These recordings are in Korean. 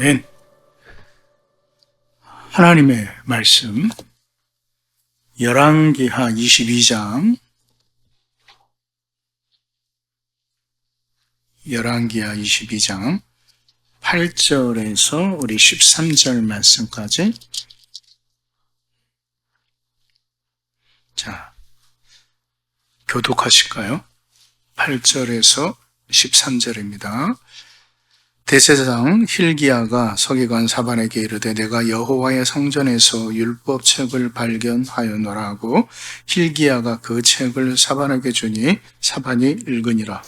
아멘. 하나님의 말씀 열왕기하 22장 열왕기하 22장 8절에서 우리 13절 말씀까지 자, 교독하실까요? 8절에서 13절입니다. 대제사장 hil기야가 서기관 사반에게 이르되 내가 여호와의 성전에서 율법책을 발견하였노라 하고 hil기야가 그 책을 사반에게 주니 사반이 읽으니라.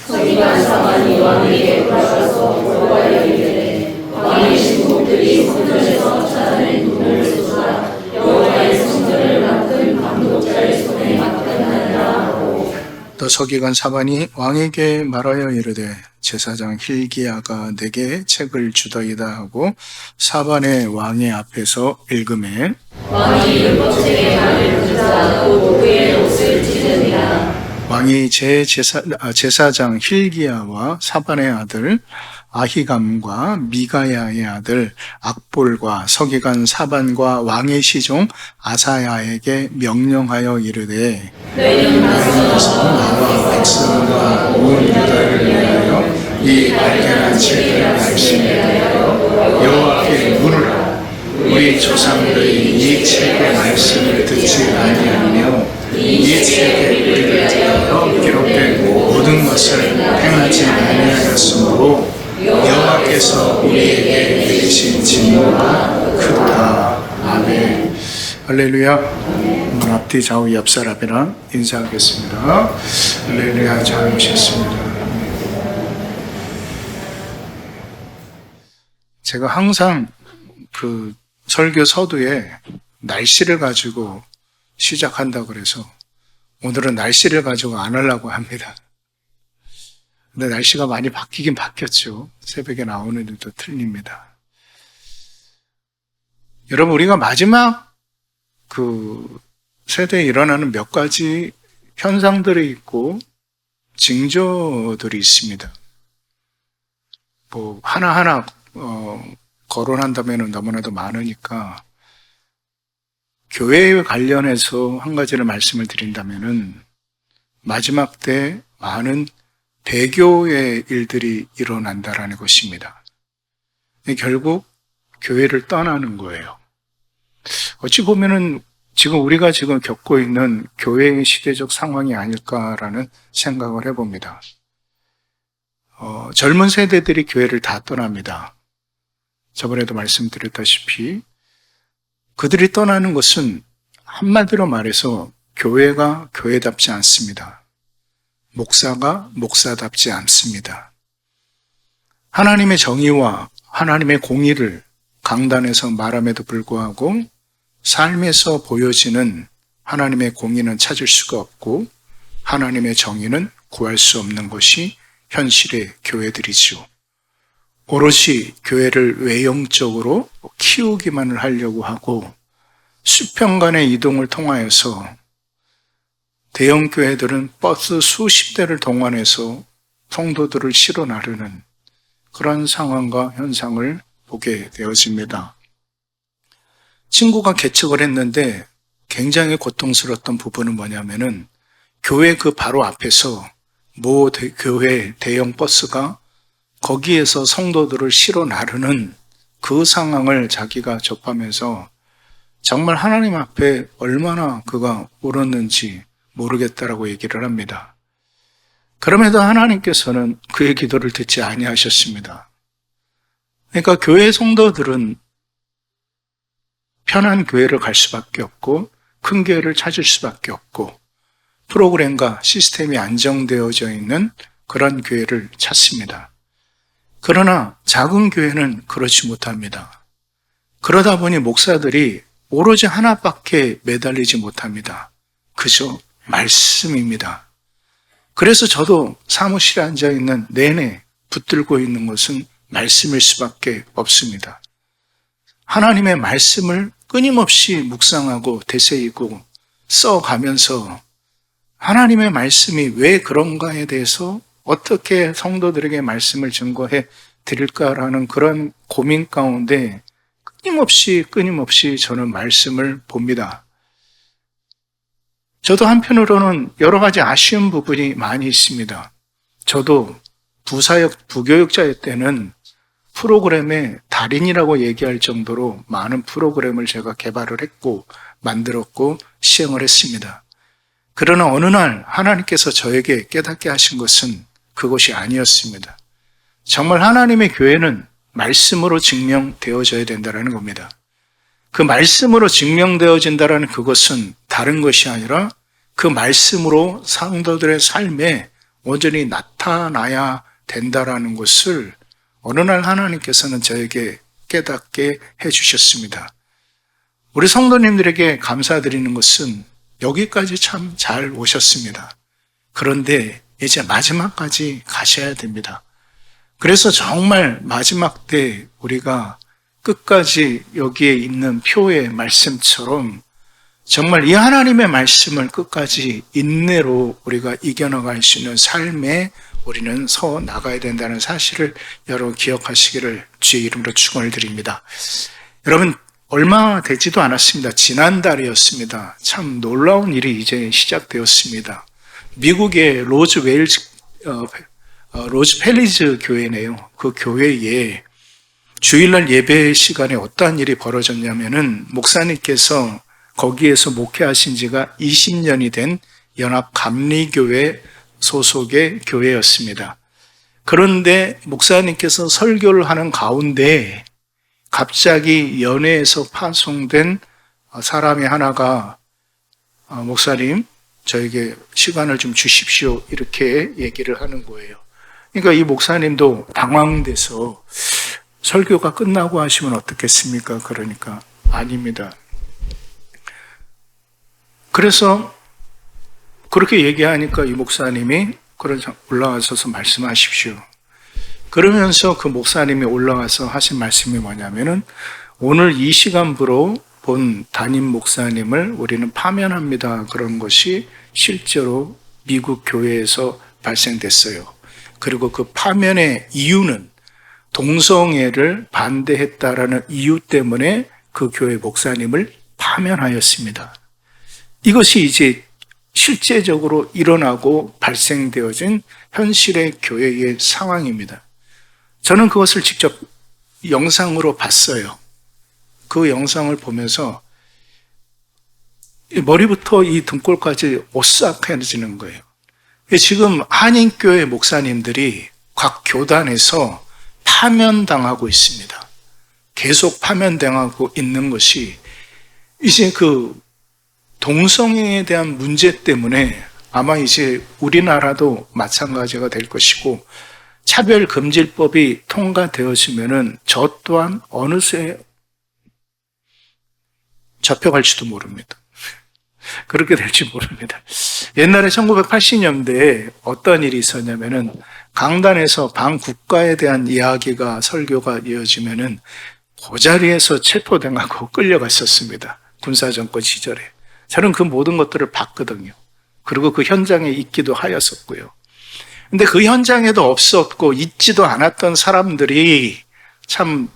서기관 사반이 왕에게 돌아가서 여호와의 이르되 왕의 신복들이 성전에서 찾아낸 돈을 쏟아 여호와의 성전을 맡은 감독자의 손에 맡겼나이다 하고 또 서기관 사반이 왕에게 말하여 이르되 제사장 hil기야가 내게 책을 주더이다 하고 사반의 왕의 앞에서 읽음에 왕이 율법책의 말을 듣자 또 그의 옷을 찢으니라. 왕이 제사장 hil기야와 사반의 아들 아히감과 미가야의 아들 악볼과 서기관 사반과 왕의 시종 아사야에게 명령하여 이르되 너희는 가서 나와 백성과 온 유다를 위하여 이 발견한 책을 말씀하여 여호와께 물으라. 우리 조상들이 이 책의 말씀을 듣지 아니하며 이 책에 우리를 위하여 기록된 모든 것을 행하지 아니하였으므로 여호와께서 우리에게 내리신 진노가 크다. 아멘. 할렐루야. 오늘 앞뒤 좌우 옆 사람이랑 인사하겠습니다. 할렐루야. 잘 오셨습니다. 제가 항상 그 설교 서두에 날씨를 가지고 시작한다고 그래서 오늘은 날씨를 가지고 안 하려고 합니다. 근데 날씨가 많이 바뀌긴 바뀌었죠. 새벽에 나오는 일도 틀립니다. 여러분, 우리가 마지막 그 세대에 일어나는 몇 가지 현상들이 있고 징조들이 있습니다. 뭐 하나하나 거론한다면 너무나도 많으니까 교회에 관련해서 한 가지를 말씀을 드린다면은 마지막 때 많은 배교의 일들이 일어난다라는 것입니다. 결국 교회를 떠나는 거예요. 어찌 보면은 지금 우리가 지금 겪고 있는 교회의 시대적 상황이 아닐까라는 생각을 해봅니다. 젊은 세대들이 교회를 다 떠납니다. 저번에도 말씀드렸다시피 그들이 떠나는 것은 한마디로 말해서 교회가 교회답지 않습니다. 목사가 목사답지 않습니다. 하나님의 정의와 하나님의 공의를 강단에서 말함에도 불구하고 삶에서 보여지는 하나님의 공의는 찾을 수가 없고 하나님의 정의는 구할 수 없는 것이 현실의 교회들이죠. 오롯이 교회를 외형적으로 키우기만을 하려고 하고 수평간의 이동을 통하여서 대형 교회들은 버스 수십 대를 동원해서 성도들을 실어 나르는 그런 상황과 현상을 보게 되어집니다. 친구가 개척을 했는데 굉장히 고통스러웠던 부분은 뭐냐면은 교회 그 바로 앞에서 모 교회 대형 버스가 거기에서 성도들을 실어 나르는 그 상황을 자기가 접하면서 정말 하나님 앞에 얼마나 그가 옳았는지 모르겠다라고 얘기를 합니다. 그럼에도 하나님께서는 그의 기도를 듣지 아니하셨습니다. 그러니까 교회 성도들은 편한 교회를 갈 수밖에 없고 큰 교회를 찾을 수밖에 없고 프로그램과 시스템이 안정되어져 있는 그런 교회를 찾습니다. 그러나 작은 교회는 그렇지 못합니다. 그러다 보니 목사들이 오로지 하나밖에 매달리지 못합니다. 그저 말씀입니다. 그래서 저도 사무실에 앉아있는 내내 붙들고 있는 것은 말씀일 수밖에 없습니다. 하나님의 말씀을 끊임없이 묵상하고 되새이고 써가면서 하나님의 말씀이 왜 그런가에 대해서 어떻게 성도들에게 말씀을 증거해 드릴까라는 그런 고민 가운데 끊임없이 저는 말씀을 봅니다. 저도 한편으로는 여러 가지 아쉬운 부분이 많이 있습니다. 저도 부교육자일 때는 프로그램의 달인이라고 얘기할 정도로 많은 프로그램을 제가 개발을 했고 만들었고 시행을 했습니다. 그러나 어느 날 하나님께서 저에게 깨닫게 하신 것은 그것이 아니었습니다. 정말 하나님의 교회는 말씀으로 증명되어져야 된다는 겁니다. 그 말씀으로 증명되어진다는 그것은 다른 것이 아니라 그 말씀으로 성도들의 삶에 온전히 나타나야 된다는 것을 어느 날 하나님께서는 저에게 깨닫게 해주셨습니다. 우리 성도님들에게 감사드리는 것은 여기까지 참 잘 오셨습니다. 그런데 이제 마지막까지 가셔야 됩니다. 그래서 정말 마지막 때 우리가 끝까지 여기에 있는 표의 말씀처럼 정말 이 하나님의 말씀을 끝까지 인내로 우리가 이겨나갈 수 있는 삶에 우리는 서 나가야 된다는 사실을 여러분 기억하시기를 주의 이름으로 축원을 드립니다. 여러분 얼마 되지도 않았습니다. 지난달이었습니다. 참 놀라운 일이 이제 시작되었습니다. 미국의 로즈 팰리즈 교회네요. 그 교회에 주일날 예배 시간에 어떠한 일이 벌어졌냐면은 목사님께서 거기에서 목회하신 지가 20년이 된 연합감리교회 소속의 교회였습니다. 그런데 목사님께서 설교를 하는 가운데 갑자기 연회에서 파송된 사람이 하나가 목사님 저에게 시간을 좀 주십시오 이렇게 얘기를 하는 거예요. 그러니까 이 목사님도 당황돼서 설교가 끝나고 하시면 어떻겠습니까? 그러니까 아닙니다. 그래서 그렇게 얘기하니까 이 목사님이 올라와서 말씀하십시오. 그러면서 그 목사님이 올라와서 하신 말씀이 뭐냐면은 오늘 이 시간부로 본 담임 목사님을 우리는 파면합니다. 그런 것이 실제로 미국 교회에서 발생됐어요. 그리고 그 파면의 이유는 동성애를 반대했다라는 이유 때문에 그 교회 목사님을 파면하였습니다. 이것이 이제 실제적으로 일어나고 발생되어진 현실의 교회의 상황입니다. 저는 그것을 직접 영상으로 봤어요. 그 영상을 보면서 머리부터 이 등골까지 오싹해지는 거예요. 지금 한인교회 목사님들이 각 교단에서 파면당하고 있습니다. 계속 파면당하고 있는 것이 이제 그 동성애에 대한 문제 때문에 아마 이제 우리나라도 마찬가지가 될 것이고 차별금지법이 통과되어지면은 저 또한 어느새 잡혀갈지도 모릅니다. 그렇게 될지 모릅니다. 옛날에 1980년대에 어떤 일이 있었냐면은 강단에서 반국가에 대한 이야기가 설교가 이어지면은 그 자리에서 체포당하고 끌려갔었습니다. 군사정권 시절에. 저는 그 모든 것들을 봤거든요. 그리고 그 현장에 있기도 하였었고요. 근데 그 현장에도 없었고 있지도 않았던 사람들이 참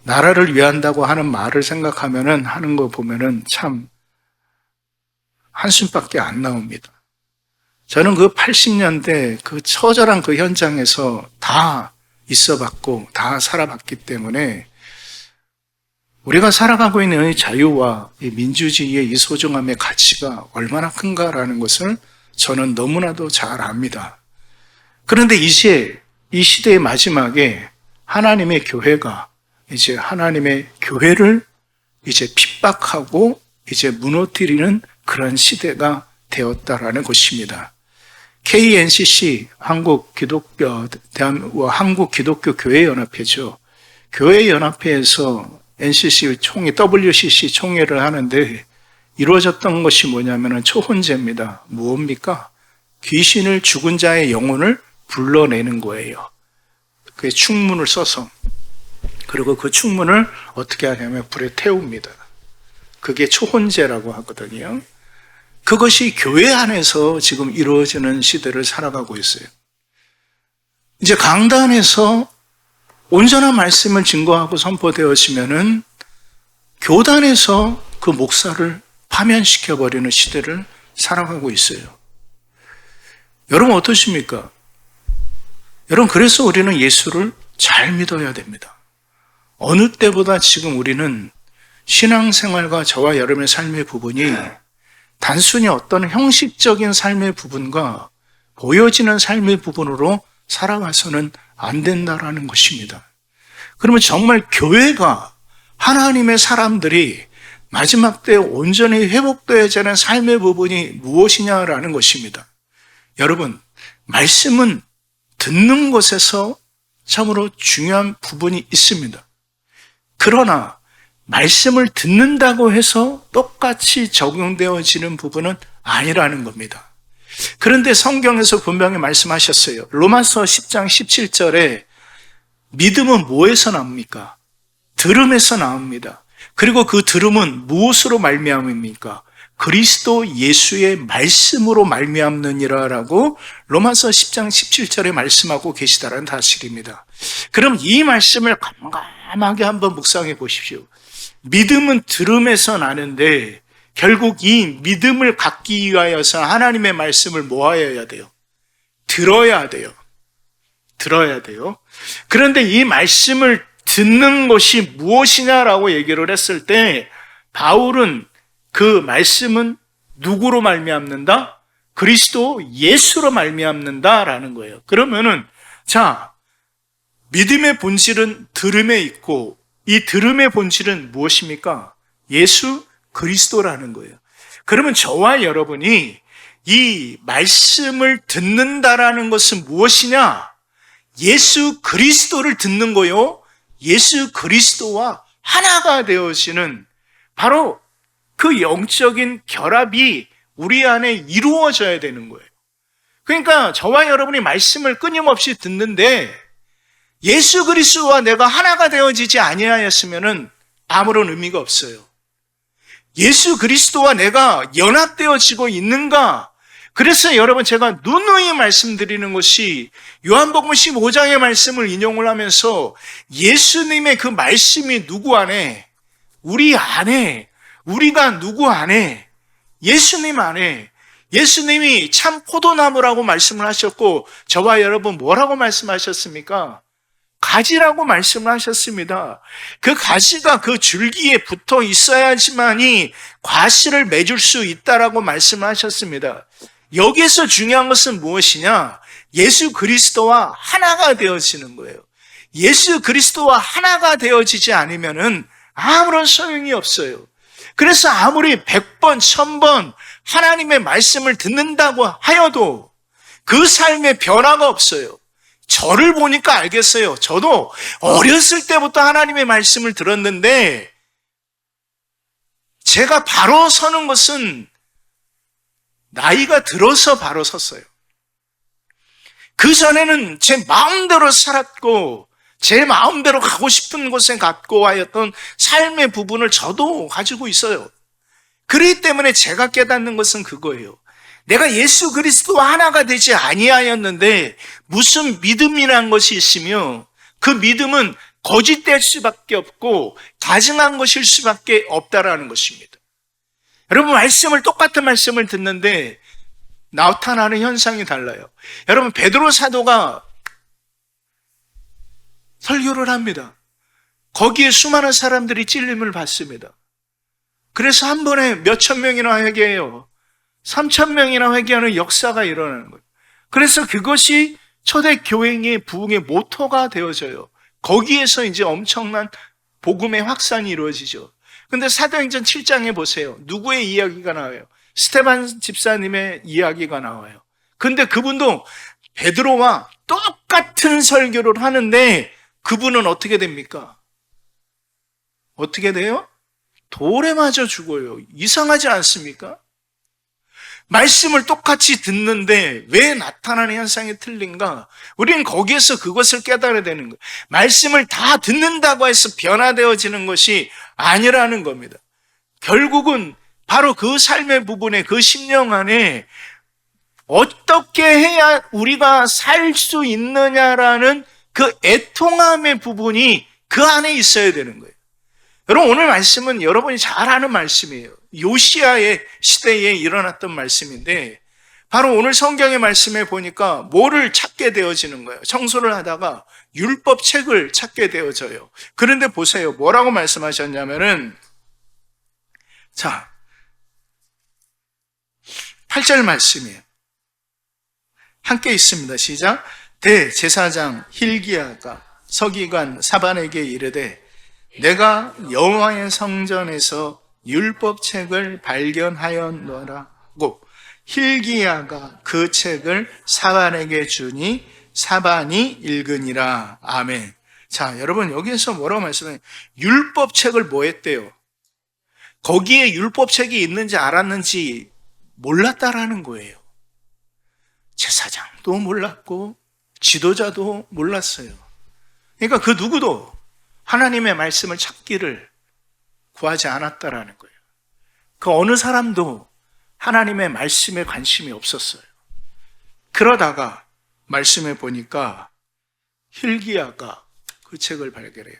나라를 위한다고 하는 말을 생각하면은 하는 거 보면은 참 한숨밖에 안 나옵니다. 저는 그 80년대 그 처절한 그 현장에서 다 있어봤고 다 살아봤기 때문에 우리가 살아가고 있는 이 자유와 이 민주주의의 이 소중함의 가치가 얼마나 큰가라는 것을 저는 너무나도 잘 압니다. 그런데 이제 이 시대의 마지막에 하나님의 교회가 이제 하나님의 교회를 이제 핍박하고 이제 무너뜨리는 그런 시대가 되었다라는 것입니다. KNCC 한국기독교교회연합회죠. 교회연합회에서 NCC 총회, WCC 총회를 하는데 이루어졌던 것이 뭐냐면 초혼제입니다. 무엇입니까? 귀신을 죽은 자의 영혼을 불러내는 거예요. 그 충문을 써서. 그리고 그 충문을 어떻게 하냐면 불에 태웁니다. 그게 초혼제라고 하거든요. 그것이 교회 안에서 지금 이루어지는 시대를 살아가고 있어요. 이제 강단에서 온전한 말씀을 증거하고 선포되어지면은 교단에서 그 목사를 파면시켜버리는 시대를 살아가고 있어요. 여러분 어떠십니까? 여러분 그래서 우리는 예수를 잘 믿어야 됩니다. 어느 때보다 지금 우리는 신앙생활과 저와 여러분의 삶의 부분이 단순히 어떤 형식적인 삶의 부분과 보여지는 삶의 부분으로 살아가서는 안 된다라는 것입니다. 그러면 정말 교회가 하나님의 사람들이 마지막 때 온전히 회복되어야 하는 삶의 부분이 무엇이냐라는 것입니다. 여러분, 말씀은 듣는 것에서 참으로 중요한 부분이 있습니다. 그러나 말씀을 듣는다고 해서 똑같이 적용되어지는 부분은 아니라는 겁니다. 그런데 성경에서 분명히 말씀하셨어요. 로마서 10장 17절에 믿음은 뭐에서 나옵니까? 들음에서 나옵니다. 그리고 그 들음은 무엇으로 말미암습니까? 그리스도 예수의 말씀으로 말미암느니라라고 로마서 10장 17절에 말씀하고 계시다는 사실입니다. 그럼 이 말씀을 깜깜하게 한번 묵상해 보십시오. 믿음은 들음에서 나는데 결국 이 믿음을 갖기 위하여서 하나님의 말씀을 모아야 돼요. 들어야 돼요. 들어야 돼요. 그런데 이 말씀을 듣는 것이 무엇이냐라고 얘기를 했을 때 바울은 그 말씀은 누구로 말미암는다? 그리스도 예수로 말미암는다라는 거예요. 그러면은 자, 믿음의 본질은 들음에 있고 이 들음의 본질은 무엇입니까? 예수 그리스도라는 거예요. 그러면 저와 여러분이 이 말씀을 듣는다라는 것은 무엇이냐? 예수 그리스도를 듣는 거요. 예수 그리스도와 하나가 되어지는 바로 그 영적인 결합이 우리 안에 이루어져야 되는 거예요. 그러니까 저와 여러분이 말씀을 끊임없이 듣는데 예수 그리스도와 내가 하나가 되어지지 아니하였으면 아무런 의미가 없어요. 예수 그리스도와 내가 연합되어지고 있는가? 그래서 여러분 제가 누누이 말씀드리는 것이 요한복음 15장의 말씀을 인용을 하면서 예수님의 그 말씀이 누구 안에? 우리 안에, 우리가 누구 안에? 예수님 안에. 예수님이 참 포도나무라고 말씀을 하셨고 저와 여러분 뭐라고 말씀하셨습니까? 가지라고 말씀을 하셨습니다. 그 가지가 그 줄기에 붙어 있어야지만이 과실을 맺을 수 있다라고 말씀을 하셨습니다. 여기에서 중요한 것은 무엇이냐? 예수 그리스도와 하나가 되어지는 거예요. 예수 그리스도와 하나가 되어지지 않으면은 아무런 소용이 없어요. 그래서 아무리 100번, 1000번 하나님의 말씀을 듣는다고 하여도 그 삶에 변화가 없어요. 저를 보니까 알겠어요. 저도 어렸을 때부터 하나님의 말씀을 들었는데 제가 바로 서는 것은 나이가 들어서 바로 섰어요. 그 전에는 제 마음대로 살았고 제 마음대로 가고 싶은 곳에 갔고 하였던 삶의 부분을 저도 가지고 있어요. 그렇기 때문에 제가 깨닫는 것은 그거예요. 내가 예수 그리스도와 하나가 되지 아니하였는데 무슨 믿음이란 것이 있으며 그 믿음은 거짓될 수밖에 없고 가증한 것일 수밖에 없다라는 것입니다. 여러분 똑같은 말씀을 듣는데 나타나는 현상이 달라요. 여러분 베드로 사도가 설교를 합니다. 거기에 수많은 사람들이 찔림을 받습니다. 그래서 한 번에 몇천 명이나 회개해요. 3,000명이나 회개하는 역사가 일어나는 거예요. 그래서 그것이 초대교회의 부흥의 모토가 되어져요. 거기에서 이제 엄청난 복음의 확산이 이루어지죠. 근데 사도행전 7장에 보세요. 누구의 이야기가 나와요? 스데반 집사님의 이야기가 나와요. 근데 그분도 베드로와 똑같은 설교를 하는데 그분은 어떻게 됩니까? 어떻게 돼요? 돌에 맞아 죽어요. 이상하지 않습니까? 말씀을 똑같이 듣는데 왜 나타나는 현상이 틀린가? 우리는 거기에서 그것을 깨달아야 되는 거예요. 말씀을 다 듣는다고 해서 변화되어지는 것이 아니라는 겁니다. 결국은 바로 그 삶의 부분에 그 심령 안에 어떻게 해야 우리가 살 수 있느냐라는 그 애통함의 부분이 그 안에 있어야 되는 거예요. 여러분, 오늘 말씀은 여러분이 잘 아는 말씀이에요. 요시야의 시대에 일어났던 말씀인데, 바로 오늘 성경의 말씀에 보니까 뭐를 찾게 되어지는 거예요. 청소를 하다가 율법책을 찾게 되어져요. 그런데 보세요. 뭐라고 말씀하셨냐면은, 자, 8절 말씀이에요. 함께 있습니다. 시작. 대제사장 hil기야가 서기관 사반에게 이르되 내가 여호와의 성전에서 율법책을 발견하였노라고 hil기야가 그 책을 사반에게 주니 사반이 읽으니라. 아멘. 자, 여러분, 여기에서 뭐라고 말씀해요? 율법책을 뭐 했대요? 거기에 율법책이 있는지 알았는지 몰랐다라는 거예요. 제사장도 몰랐고 지도자도 몰랐어요. 그러니까 그 누구도 하나님의 말씀을 찾기를 구하지 않았다라는 거예요. 그 어느 사람도 하나님의 말씀에 관심이 없었어요. 그러다가 말씀해 보니까 hil기야가 그 책을 발견해요.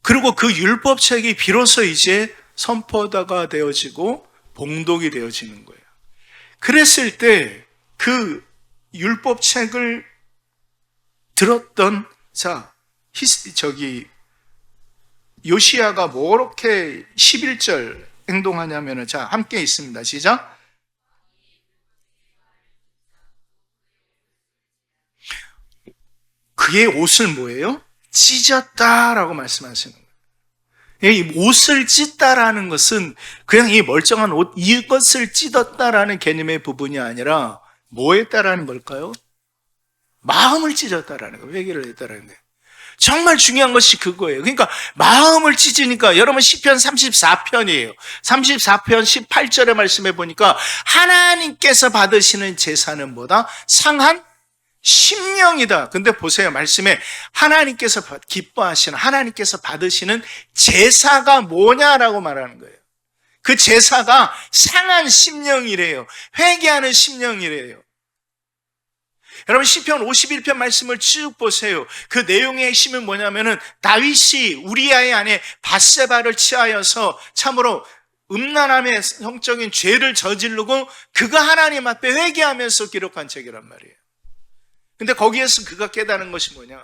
그리고 그 율법책이 비로소 이제 선포가 되어지고 봉독이 되어지는 거예요. 그랬을 때 그 율법책을 들었던 요시야가 뭐렇게 11절 행동하냐면은, 자, 함께 있습니다. 시작. 그의 옷을 뭐예요? 찢었다라고 말씀하시는 거예요. 이 옷을 찢다라는 것은 그냥 이 멀쩡한 옷, 이것을 찢었다라는 개념의 부분이 아니라 뭐 했다라는 걸까요? 마음을 찢었다라는 거예요. 회개를 했다라는 거예요. 정말 중요한 것이 그거예요. 그러니까 마음을 찢으니까, 여러분 시편 34편이에요. 34편 18절의 말씀에 보니까 하나님께서 받으시는 제사는 뭐다? 상한 심령이다. 근데 보세요. 말씀에 하나님께서 기뻐하시는, 하나님께서 받으시는 제사가 뭐냐라고 말하는 거예요. 그 제사가 상한 심령이래요. 회개하는 심령이래요. 여러분 시편 51편 말씀을 쭉 보세요. 그 내용의 핵심은 뭐냐면은 다윗이 우리아의 아내 밧세바를 취하여서 참으로 음란함의 성적인 죄를 저지르고 그가 하나님 앞에 회개하면서 기록한 책이란 말이에요. 근데 거기에서 그가 깨달은 것이 뭐냐?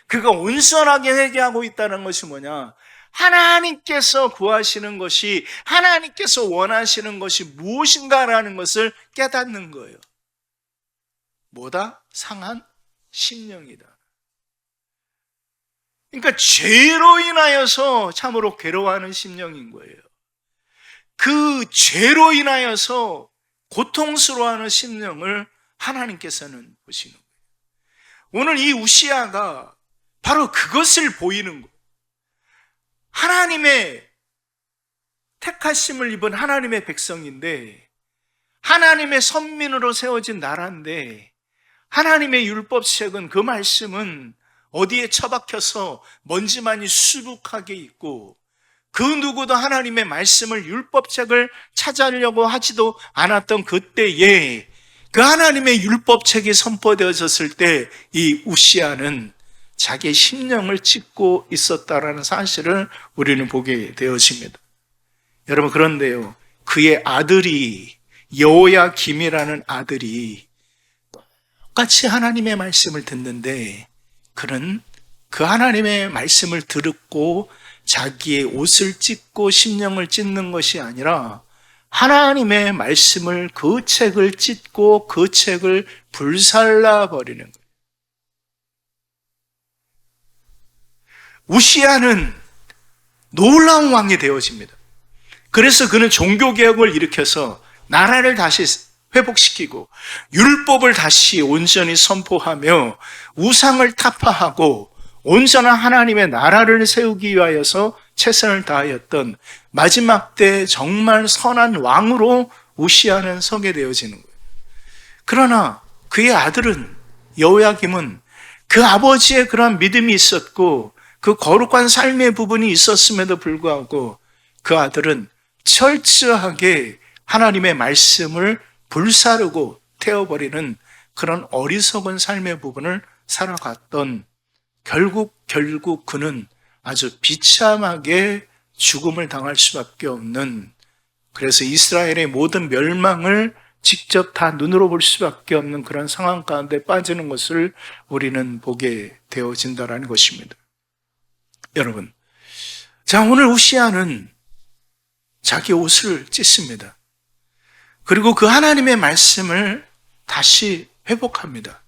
그가 온전하게 회개하고 있다는 것이 뭐냐? 하나님께서 구하시는 것이, 하나님께서 원하시는 것이 무엇인가라는 것을 깨닫는 거예요. 뭐다? 상한 심령이다. 그러니까 죄로 인하여서 참으로 괴로워하는 심령인 거예요. 그 죄로 인하여서 고통스러워하는 심령을 하나님께서는 보시는 거예요. 오늘 이 우시야가 바로 그것을 보이는 거예요. 하나님의 택하심을 입은 하나님의 백성인데, 하나님의 선민으로 세워진 나라인데, 하나님의 율법책은, 그 말씀은 어디에 처박혀서 먼지만이 수북하게 있고, 그 누구도 하나님의 말씀을, 율법책을 찾으려고 하지도 않았던 그때에 그 하나님의 율법책이 선포되어졌을 때 이 우시야는 자기의 심령을 찢고 있었다라는 사실을 우리는 보게 되어집니다. 여러분, 그런데요, 그의 아들이, 여호야김이라는 아들이 똑같이 하나님의 말씀을 듣는데, 그는 그 하나님의 말씀을 듣고 자기의 옷을 찢고 심령을 찢는 것이 아니라 하나님의 말씀을, 그 책을 찢고 그 책을 불살라 버리는 거예요. 우시야는 놀라운 왕이 되어집니다. 그래서 그는 종교개혁을 일으켜서 나라를 다시 회복시키고 율법을 다시 온전히 선포하며 우상을 타파하고 온전한 하나님의 나라를 세우기 위하여서 최선을 다하였던 마지막 때 정말 선한 왕으로 우시야는 서게 되어지는 거예요. 그러나 그의 아들은, 여호야김은 그 아버지의 그런 믿음이 있었고 그 거룩한 삶의 부분이 있었음에도 불구하고 그 아들은 철저하게 하나님의 말씀을 불사르고 태워버리는 그런 어리석은 삶의 부분을 살아갔던 결국 그는 아주 비참하게 죽음을 당할 수밖에 없는, 그래서 이스라엘의 모든 멸망을 직접 다 눈으로 볼 수밖에 없는 그런 상황 가운데 빠지는 것을 우리는 보게 되어진다라는 것입니다. 여러분, 자, 오늘 우시야는 자기 옷을 찢습니다. 그리고 그 하나님의 말씀을 다시 회복합니다.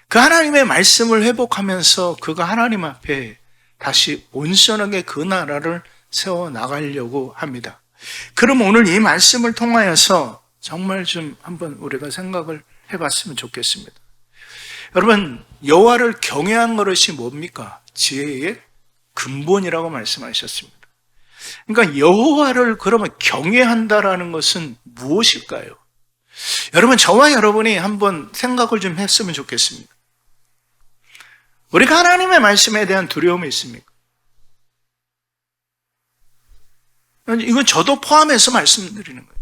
그 하나님의 말씀을 회복하면서 그가 하나님 앞에 다시 온전하게 그 나라를 세워나가려고 합니다. 그럼 오늘 이 말씀을 통하여서 정말 좀 한번 우리가 생각을 해봤으면 좋겠습니다. 여러분, 여호와를 경외한 것이 뭡니까? 지혜의 근본이라고 말씀하셨습니다. 그러니까 여호와를 그러면 경외한다라는 것은 무엇일까요? 여러분, 저와 여러분이 한번 생각을 좀 했으면 좋겠습니다. 우리가 하나님의 말씀에 대한 두려움이 있습니까? 이건 저도 포함해서 말씀드리는 거예요.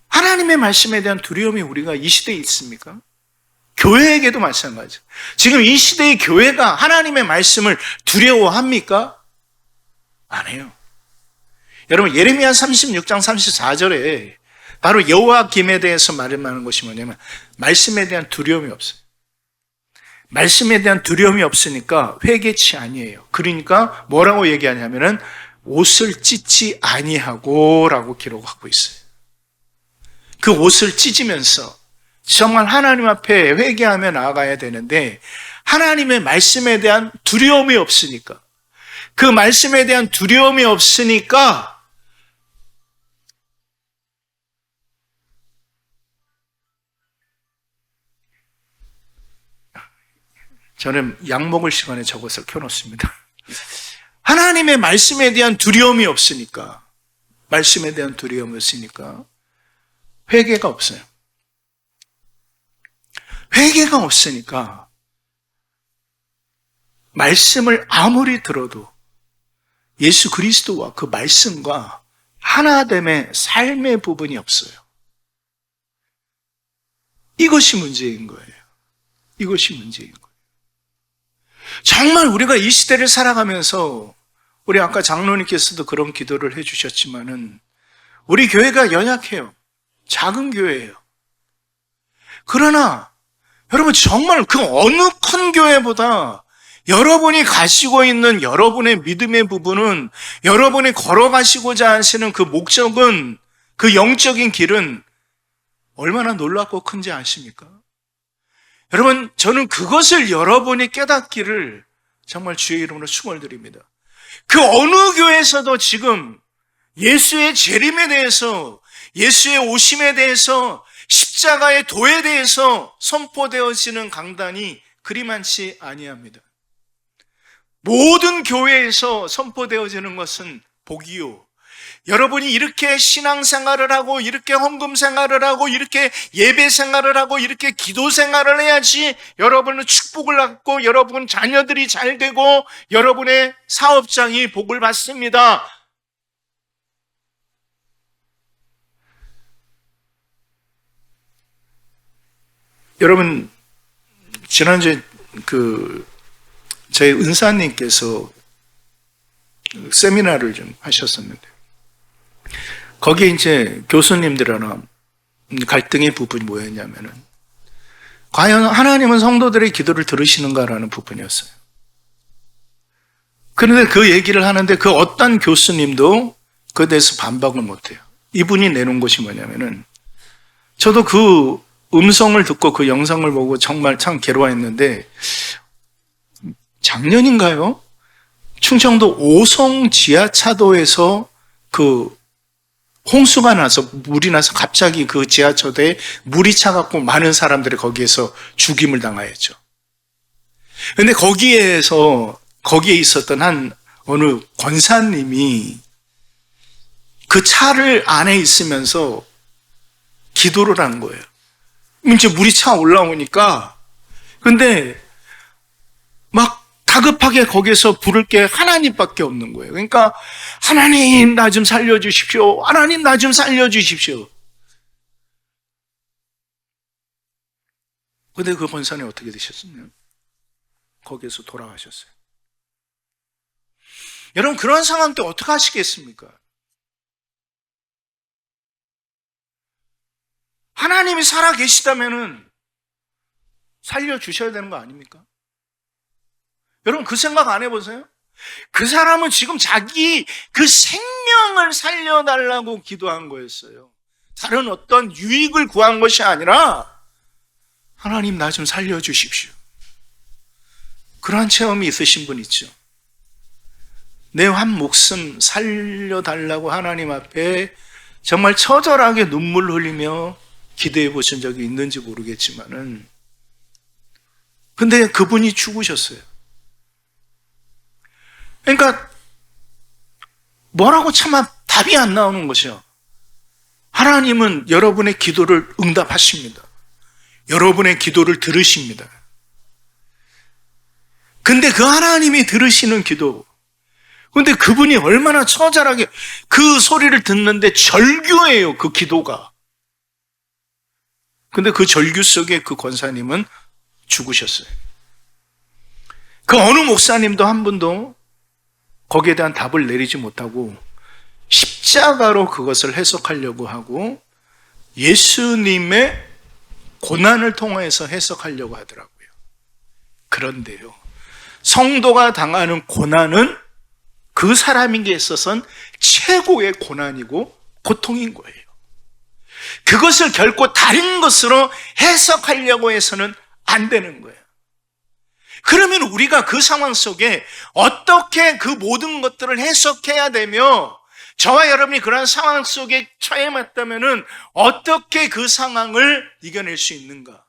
하나님의 말씀에 대한 두려움이 우리가 이 시대에 있습니까? 교회에게도 마찬가지죠. 지금 이 시대의 교회가 하나님의 말씀을 두려워합니까? 안 해요. 여러분, 예레미야 36장 34절에 바로 여호와김에 대해서 말하는 것이 뭐냐면 말씀에 대한 두려움이 없어요. 말씀에 대한 두려움이 없으니까 회개치 아니에요. 그러니까 뭐라고 얘기하냐면은 옷을 찢지 아니하고 라고 기록하고 있어요. 그 옷을 찢으면서 정말 하나님 앞에 회개하며 나아가야 되는데 하나님의 말씀에 대한 두려움이 없으니까, 그 말씀에 대한 두려움이 없으니까 저는 약 먹을 시간에 저것을 켜놓습니다. 하나님의 말씀에 대한 두려움이 없으니까, 말씀에 대한 두려움이 없으니까 회개가 없어요. 회개가 없으니까 말씀을 아무리 들어도 예수 그리스도와 그 말씀과 하나됨의 삶의 부분이 없어요. 이것이 문제인 거예요. 이것이 문제인 거예요. 정말 우리가 이 시대를 살아가면서, 우리 아까 장로님께서도 그런 기도를 해주셨지만은 우리 교회가 연약해요. 작은 교회예요. 그러나 여러분, 정말 그 어느 큰 교회보다 여러분이 가시고 있는 여러분의 믿음의 부분은, 여러분이 걸어가시고자 하시는 그 목적은, 그 영적인 길은 얼마나 놀랍고 큰지 아십니까? 여러분, 저는 그것을 여러분이 깨닫기를 정말 주의 이름으로 축원드립니다. 그 어느 교회에서도 지금 예수의 재림에 대해서, 예수의 오심에 대해서, 십자가의 도에 대해서 선포되어지는 강단이 그리 많지 아니합니다. 모든 교회에서 선포되어지는 것은 복이요, 여러분이 이렇게 신앙생활을 하고, 이렇게 헌금생활을 하고, 이렇게 예배생활을 하고, 이렇게 기도생활을 해야지 여러분은 축복을 받고, 여러분 자녀들이 잘 되고, 여러분의 사업장이 복을 받습니다. 여러분, 지난주에 저희 은사님께서 세미나를 좀 하셨었는데, 거기에 이제 교수님들이랑 갈등의 부분이 뭐였냐면은, 과연 하나님은 성도들의 기도를 들으시는가라는 부분이었어요. 그런데 그 얘기를 하는데 그 어떤 교수님도 그에 대해서 반박을 못해요. 이분이 내놓은 것이 뭐냐면은, 저도 그 음성을 듣고 그 영상을 보고 정말 참 괴로워했는데, 작년인가요? 충청도 오송 지하차도에서 그 홍수가 나서, 물이 나서 갑자기 그 지하철에 물이 차갖고 많은 사람들이 거기에서 죽임을 당하였죠. 근데 거기에 있었던 어느 권사님이 그 차를 안에 있으면서 기도를 한 거예요. 이제 물이 차 올라오니까, 근데 막 다급하게 거기서 부를 게 하나님밖에 없는 거예요. 그러니까 하나님 나 좀 살려주십시오. 하나님 나 좀 살려주십시오. 근데 그 권사님 어떻게 되셨으면 거기에서 돌아가셨어요. 여러분, 그런 상황 때 어떻게 하시겠습니까? 하나님이 살아 계시다면은 살려주셔야 되는 거 아닙니까? 여러분, 그 생각 안 해보세요? 그 사람은 지금 자기 그 생명을 살려달라고 기도한 거였어요. 다른 어떤 유익을 구한 것이 아니라 하나님, 나 좀 살려주십시오. 그러한 체험이 있으신 분 있죠? 내 한 목숨 살려달라고 하나님 앞에 정말 처절하게 눈물 흘리며 기도해 보신 적이 있는지 모르겠지만은, 근데 그분이 죽으셨어요. 그러니까 뭐라고 차마 답이 안 나오는 것이요. 하나님은 여러분의 기도를 응답하십니다. 여러분의 기도를 들으십니다. 근데 그 하나님이 들으시는 기도, 근데 그분이 얼마나 처절하게 그 소리를 듣는데 절규예요, 그 기도가. 근데 그 절규 속에 그 권사님은 죽으셨어요. 그 어느 목사님도 한 분도 거기에 대한 답을 내리지 못하고 십자가로 그것을 해석하려고 하고 예수님의 고난을 통해서 해석하려고 하더라고요. 그런데요, 성도가 당하는 고난은 그 사람에게 있어서는 최고의 고난이고 고통인 거예요. 그것을 결코 다른 것으로 해석하려고 해서는 안 되는 거예요. 그러면 우리가 그 상황 속에 어떻게 그 모든 것들을 해석해야 되며, 저와 여러분이 그런 상황 속에 처해맞다면 어떻게 그 상황을 이겨낼 수 있는가?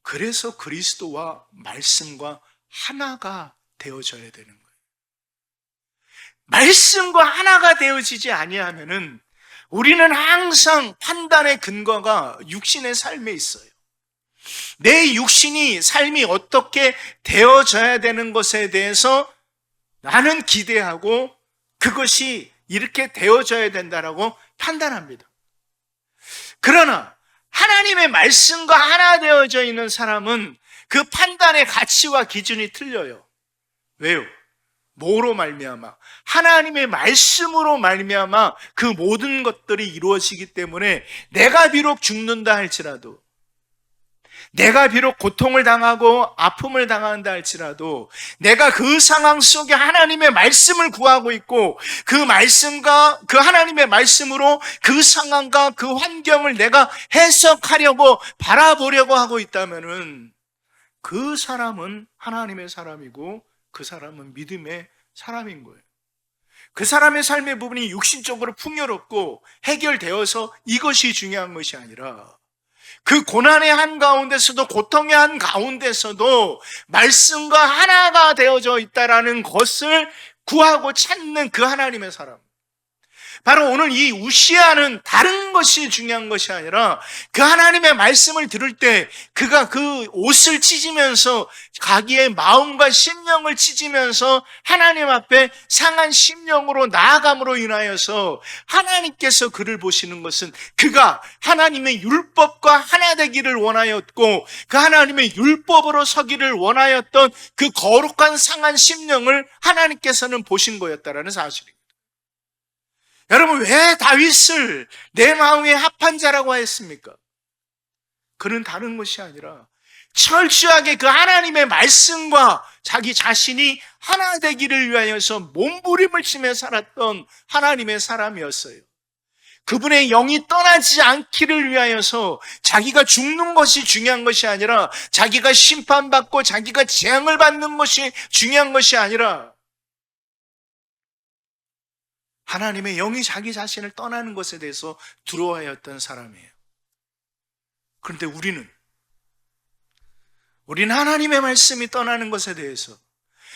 그래서 그리스도와 말씀과 하나가 되어져야 되는 거예요. 말씀과 하나가 되어지지 아니하면은 우리는 항상 판단의 근거가 육신의 삶에 있어요. 내 육신이 삶이 어떻게 되어져야 되는 것에 대해서 나는 기대하고 그것이 이렇게 되어져야 된다라고 판단합니다. 그러나 하나님의 말씀과 하나 되어져 있는 사람은 그 판단의 가치와 기준이 틀려요. 왜요? 뭐로 말미암아? 하나님의 말씀으로 말미암아 그 모든 것들이 이루어지기 때문에 내가 비록 죽는다 할지라도, 내가 비록 고통을 당하고 아픔을 당한다 할지라도, 내가 그 상황 속에 하나님의 말씀을 구하고 있고 그 말씀과 그 하나님의 말씀으로 그 상황과 그 환경을 내가 해석하려고 바라보려고 하고 있다면은 그 사람은 하나님의 사람이고 그 사람은 믿음의 사람인 거예요. 그 사람의 삶의 부분이 육신적으로 풍요롭고 해결되어서 이것이 중요한 것이 아니라 그 고난의 한가운데서도, 고통의 한가운데서도 말씀과 하나가 되어져 있다라는 것을 구하고 찾는 그 하나님의 사람. 바로 오늘 이 우시아는 다른 것이 중요한 것이 아니라 그 하나님의 말씀을 들을 때 그가 그 옷을 찢으면서 자기의 마음과 심령을 찢으면서 하나님 앞에 상한 심령으로 나아감으로 인하여서 하나님께서 그를 보시는 것은 그가 하나님의 율법과 하나 되기를 원하였고 그 하나님의 율법으로 서기를 원하였던 그 거룩한 상한 심령을 하나님께서는 보신 거였다라는 사실입니다. 여러분, 왜 다윗을 내 마음에 합한 자라고 하였습니까? 그는 다른 것이 아니라 철저하게 그 하나님의 말씀과 자기 자신이 하나 되기를 위하여서 몸부림을 치며 살았던 하나님의 사람이었어요. 그분의 영이 떠나지 않기를 위하여서 자기가 죽는 것이 중요한 것이 아니라, 자기가 심판받고 자기가 재앙을 받는 것이 중요한 것이 아니라, 하나님의 영이 자기 자신을 떠나는 것에 대해서 두려워하였던 사람이에요. 그런데 우리는 하나님의 말씀이 떠나는 것에 대해서,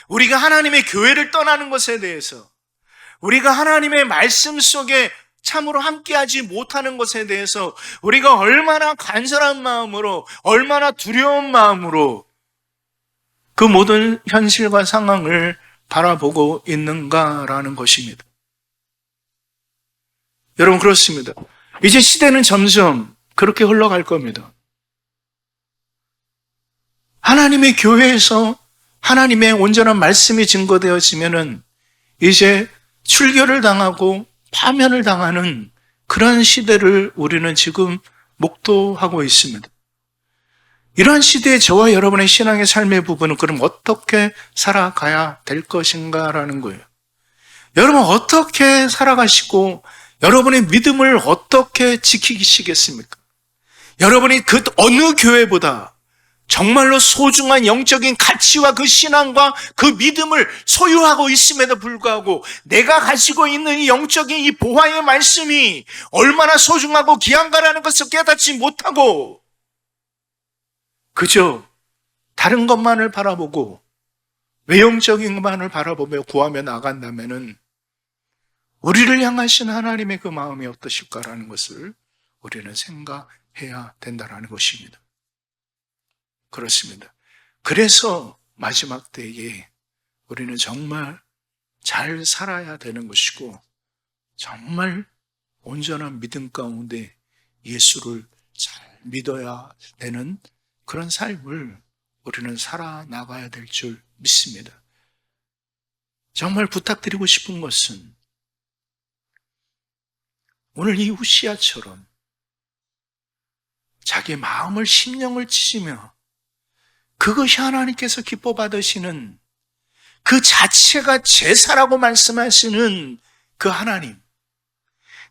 우리가 하나님의 교회를 떠나는 것에 대해서, 우리가 하나님의 말씀 속에 참으로 함께하지 못하는 것에 대해서 우리가 얼마나 간절한 마음으로, 얼마나 두려운 마음으로 그 모든 현실과 상황을 바라보고 있는가라는 것입니다. 여러분, 그렇습니다. 이제 시대는 점점 그렇게 흘러갈 겁니다. 하나님의 교회에서 하나님의 온전한 말씀이 증거되어지면은 이제 출교를 당하고 파면을 당하는 그런 시대를 우리는 지금 목도하고 있습니다. 이러한 시대에 저와 여러분의 신앙의 삶의 부분은 그럼 어떻게 살아가야 될 것인가라는 거예요. 여러분 어떻게 살아가시고 여러분의 믿음을 어떻게 지키시겠습니까? 여러분이 그 어느 교회보다 정말로 소중한 영적인 가치와 그 신앙과 그 믿음을 소유하고 있음에도 불구하고 내가 가지고 있는 이 영적인 이 보화의 말씀이 얼마나 소중하고 귀한가라는 것을 깨닫지 못하고 그저 다른 것만을 바라보고 외형적인 것만을 바라보며 구하며 나간다면은 우리를 향하신 하나님의 그 마음이 어떠실까라는 것을 우리는 생각해야 된다는 것입니다. 그렇습니다. 그래서 마지막 때에 우리는 정말 잘 살아야 되는 것이고 정말 온전한 믿음 가운데 예수를 잘 믿어야 되는 그런 삶을 우리는 살아나가야 될 줄 믿습니다. 정말 부탁드리고 싶은 것은 오늘 이 우시아처럼 자기 마음을 심령을 찢으며 그것이 하나님께서 기뻐 받으시는 그 자체가 제사라고 말씀하시는 그 하나님,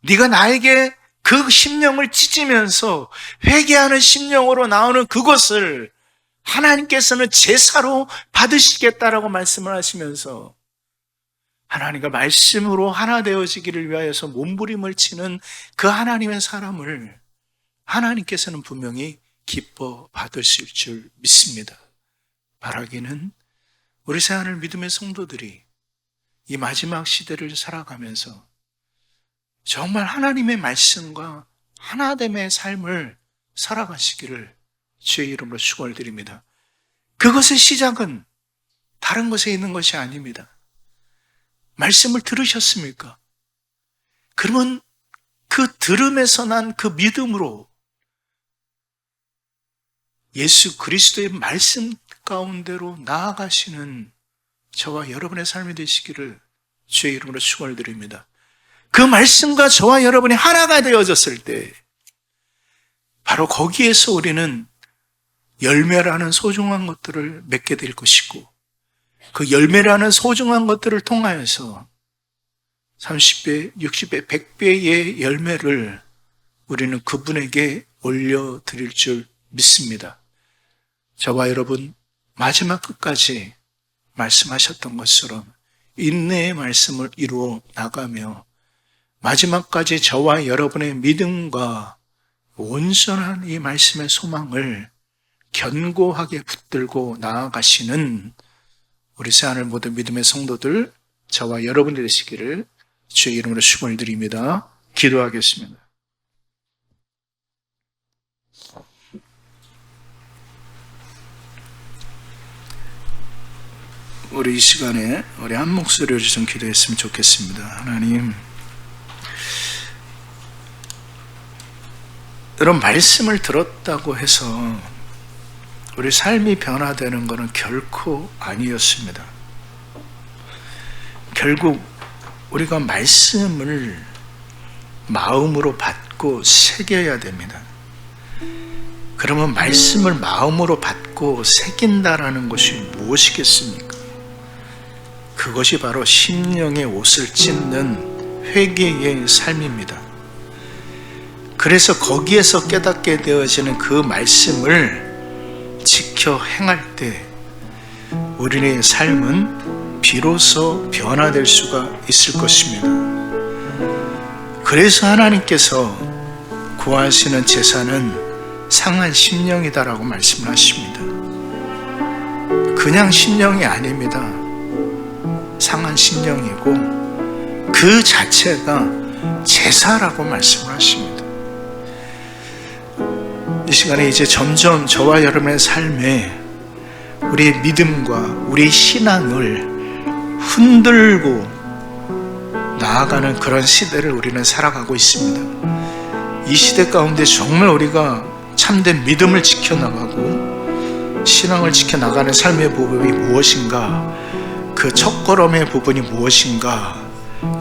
네가 나에게 그 심령을 찢으면서 회개하는 심령으로 나오는 그것을 하나님께서는 제사로 받으시겠다라고 말씀을 하시면서 하나님과 말씀으로 하나 되어지기를 위하여서 몸부림을 치는 그 하나님의 사람을 하나님께서는 분명히 기뻐 받으실 줄 믿습니다. 바라기는 우리 새하늘 믿음의 성도들이 이 마지막 시대를 살아가면서 정말 하나님의 말씀과 하나됨의 삶을 살아가시기를 주의 이름으로 축원을 드립니다. 그것의 시작은 다른 것에 있는 것이 아닙니다. 말씀을 들으셨습니까? 그러면 그 들음에서 난 그 믿음으로 예수 그리스도의 말씀 가운데로 나아가시는 저와 여러분의 삶이 되시기를 주의 이름으로 축원을 드립니다. 그 말씀과 저와 여러분이 하나가 되어졌을 때 바로 거기에서 우리는 열매라는 소중한 것들을 맺게 될 것이고 그 열매라는 소중한 것들을 통하여서 30배, 60배, 100배의 열매를 우리는 그분에게 올려드릴 줄 믿습니다. 저와 여러분 마지막 끝까지 말씀하셨던 것처럼 인내의 말씀을 이루어 나가며 마지막까지 저와 여러분의 믿음과 온전한 이 말씀의 소망을 견고하게 붙들고 나아가시는 우리 새하늘 모든 믿음의 성도들 저와 여러분이 되시기를 주의 이름으로 축원을 드립니다. 기도하겠습니다. 우리 이 시간에 우리 한 목소리로 좀 기도했으면 좋겠습니다. 하나님, 이런 말씀을 들었다고 해서 우리 삶이 변화되는 것은 결코 아니었습니다. 결국 우리가 말씀을 마음으로 받고 새겨야 됩니다. 그러면 말씀을 마음으로 받고 새긴다라는 것이 무엇이겠습니까? 그것이 바로 심령의 옷을 찢는 회개의 삶입니다. 그래서 거기에서 깨닫게 되어지는 그 말씀을 지켜 행할 때 우리의 삶은 비로소 변화될 수가 있을 것입니다. 그래서 하나님께서 구하시는 제사는 상한 심령이다라고 말씀을 하십니다. 그냥 심령이 아닙니다. 상한 심령이고 그 자체가 제사라고 말씀을 하십니다. 이 시간에 이제 점점 저와 여러분의 삶에 우리의 믿음과 우리의 신앙을 흔들고 나아가는 그런 시대를 우리는 살아가고 있습니다. 이 시대 가운데 정말 우리가 참된 믿음을 지켜나가고 신앙을 지켜나가는 삶의 부분이 무엇인가? 그 첫걸음의 부분이 무엇인가?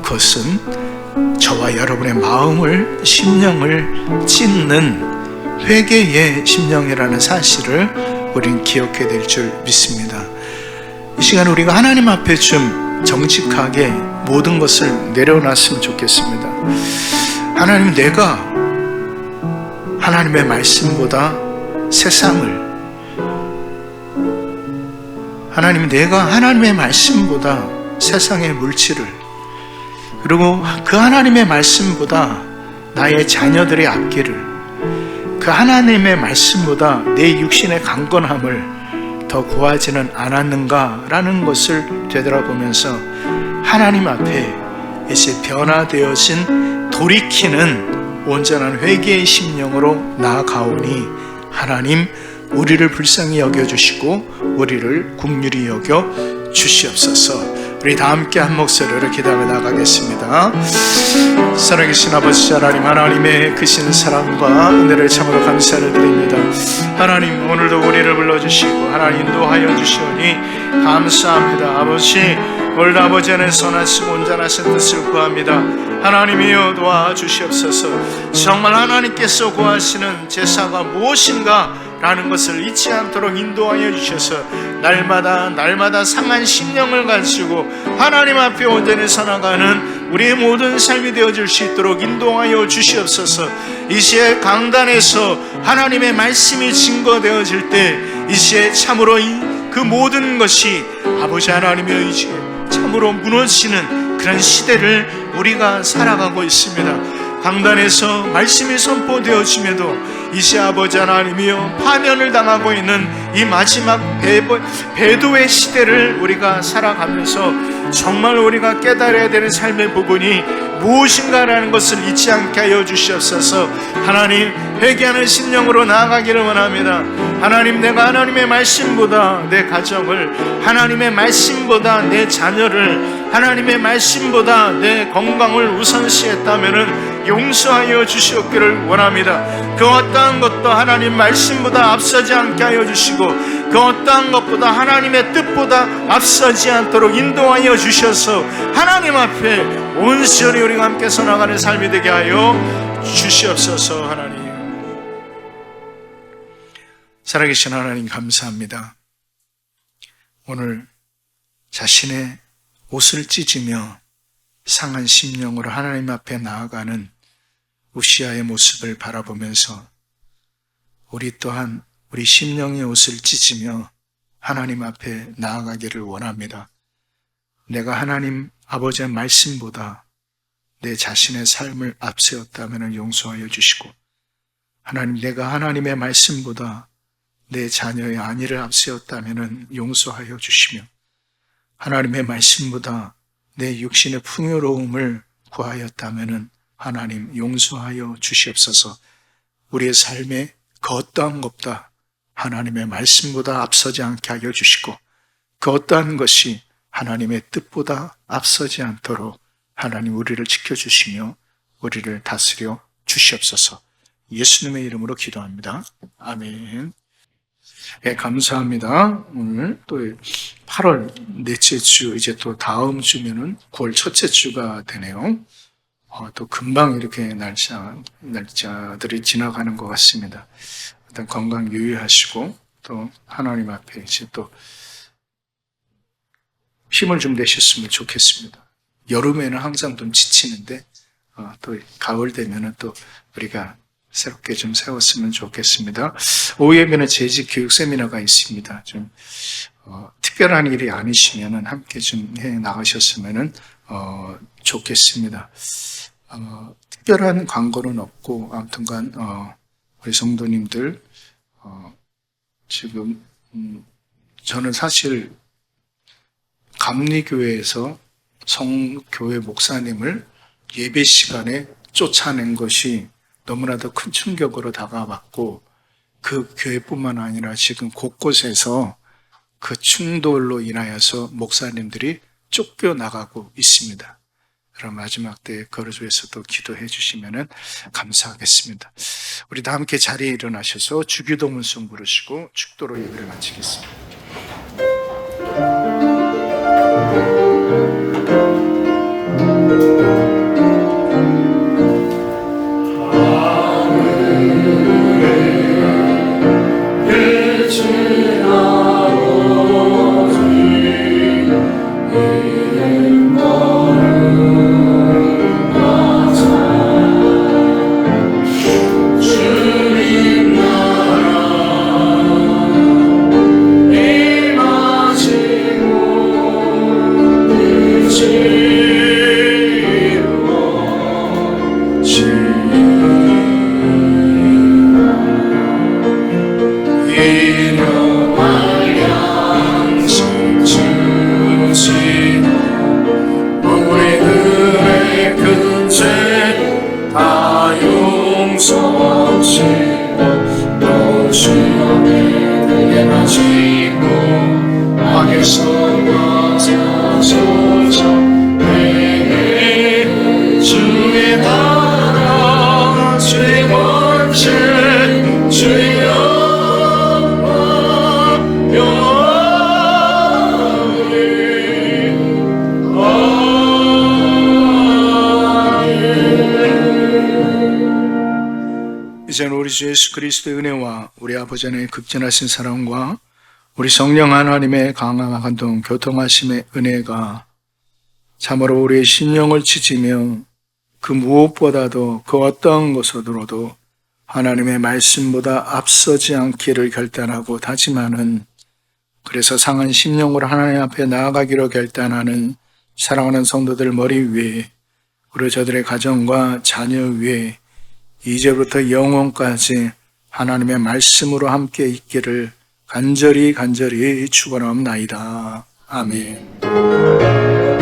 그것은 저와 여러분의 마음을, 심령을 찢는 회개의 심령이라는 사실을 우린 기억해야 될 줄 믿습니다. 이 시간 우리가 하나님 앞에 좀 정직하게 모든 것을 내려놨으면 좋겠습니다. 하나님, 내가 하나님의 말씀보다 세상을, 하나님, 내가 하나님의 말씀보다 세상의 물질을, 그리고 그 하나님의 말씀보다 나의 자녀들의 앞길을, 그 하나님의 말씀보다 내 육신의 강건함을 더 구하지는 않았는가라는 것을 되돌아보면서 하나님 앞에 이제 변화되어진 돌이키는 온전한 회개의 심령으로 나아가오니 하나님, 우리를 불쌍히 여겨주시고 우리를 긍휼히 여겨 주시옵소서. 우리 다 함께 한 목소리로 기도하며 나가겠습니다. 살아계신 아버지 하나님, 하나님의 크신 사랑과 은혜를 참으로 감사를 드립니다. 하나님, 오늘도 우리를 불러주시고 하나님 인도하여 주시오니 감사합니다. 아버지, 오늘도 아버지 안에 선하시고 온전하신 뜻을 구합니다. 하나님이여 도와주시옵소서. 정말 하나님께서 구하시는 제사가 무엇인가 라는 것을 잊지 않도록 인도하여 주셔서 날마다 상한 심령을 가지고 하나님 앞에 온전히 서나가는 우리의 모든 삶이 되어질 수 있도록 인도하여 주시옵소서. 이 시에 강단에서 하나님의 말씀이 증거되어질 때 이 시에 참으로 그 모든 것이 아버지 하나님의 의지에 참으로 무너지는 그런 시대를 우리가 살아가고 있습니다. 강단에서 말씀이 선포되어짐에도 이제 아버지 하나님이여 파면을 당하고 있는 이 마지막 배도의 시대를 우리가 살아가면서 정말 우리가 깨달아야 되는 삶의 부분이 무엇인가라는 것을 잊지 않게 하여 주시옵소서. 하나님, 회개하는 심령으로 나아가기를 원합니다. 하나님, 내가 하나님의 말씀보다 내 가정을, 하나님의 말씀보다 내 자녀를, 하나님의 말씀보다 내 건강을 우선시했다면 용서하여 주시옵기를 원합니다. 그 어떠한 것도 하나님 말씀보다 앞서지 않게 하여 주시고 그 어떠한 것보다 하나님의 뜻보다 앞서지 않도록 인도하여 주셔서 하나님 앞에 온전히 우리가 함께 서나가는 삶이 되게 하여 주시옵소서. 하나님, 살아계신 하나님 감사합니다. 오늘 자신의 옷을 찢으며 상한 심령으로 하나님 앞에 나아가는 우시아의 모습을 바라보면서 우리 또한 우리 심령의 옷을 찢으며 하나님 앞에 나아가기를 원합니다. 내가 하나님 아버지의 말씀보다 내 자신의 삶을 앞세웠다면 용서하여 주시고, 하나님, 내가 하나님의 말씀보다 내 자녀의 안위를 앞세웠다면 용서하여 주시며, 하나님의 말씀보다 내 육신의 풍요로움을 구하였다면 하나님 용서하여 주시옵소서. 우리의 삶에 그 어떠한 것보다 하나님의 말씀보다 앞서지 않게 하여 주시고 그 어떠한 것이 하나님의 뜻보다 앞서지 않도록 하나님 우리를 지켜주시며 우리를 다스려 주시옵소서. 예수님의 이름으로 기도합니다. 아멘. 네, 감사합니다. 오늘 또 8월 넷째 주, 이제 또 다음 주면은 9월 첫째 주가 되네요. 또 금방 이렇게 날짜들이 지나가는 것 같습니다. 일단 건강 유의하시고 또 하나님 앞에 이제 또 힘을 좀 내셨으면 좋겠습니다. 여름에는 항상 좀 지치는데 또 가을 되면은 또 우리가 새롭게 좀 세웠으면 좋겠습니다. 오후 예배는 재직 교육 세미나가 있습니다. 좀 특별한 일이 아니시면은 함께 좀 해 나가셨으면은 좋겠습니다. 특별한 광고는 없고 아무튼간 우리 성도님들 지금 저는 사실 감리교회에서 성교회 목사님을 예배 시간에 쫓아낸 것이 너무나도 큰 충격으로 다가왔고, 그 교회뿐만 아니라 지금 곳곳에서 그 충돌로 인하여서 목사님들이 쫓겨나가고 있습니다. 그럼 마지막 때 거르주에서도 기도해 주시면 감사하겠습니다. 우리 다 함께 자리에 일어나셔서 주기도문송 부르시고 축도로 예배를 마치겠습니다. 이제는 우리 주 예수 그리스도의 은혜와 우리 아버지 하나님의 극진하신 사랑과 우리 성령 하나님의 강함한 동 교통하심의 은혜가 참으로 우리의 심령을 지지며 그 무엇보다도 그 어떤 것으로도 하나님의 말씀보다 앞서지 않기를 결단하고 다짐하는, 그래서 상한 심령으로 하나님 앞에 나아가기로 결단하는 사랑하는 성도들 머리 위에, 우리 저들의 가정과 자녀 위에 이제부터 영원까지 하나님의 말씀으로 함께 있기를 간절히 축원하옵나이다. 아멘.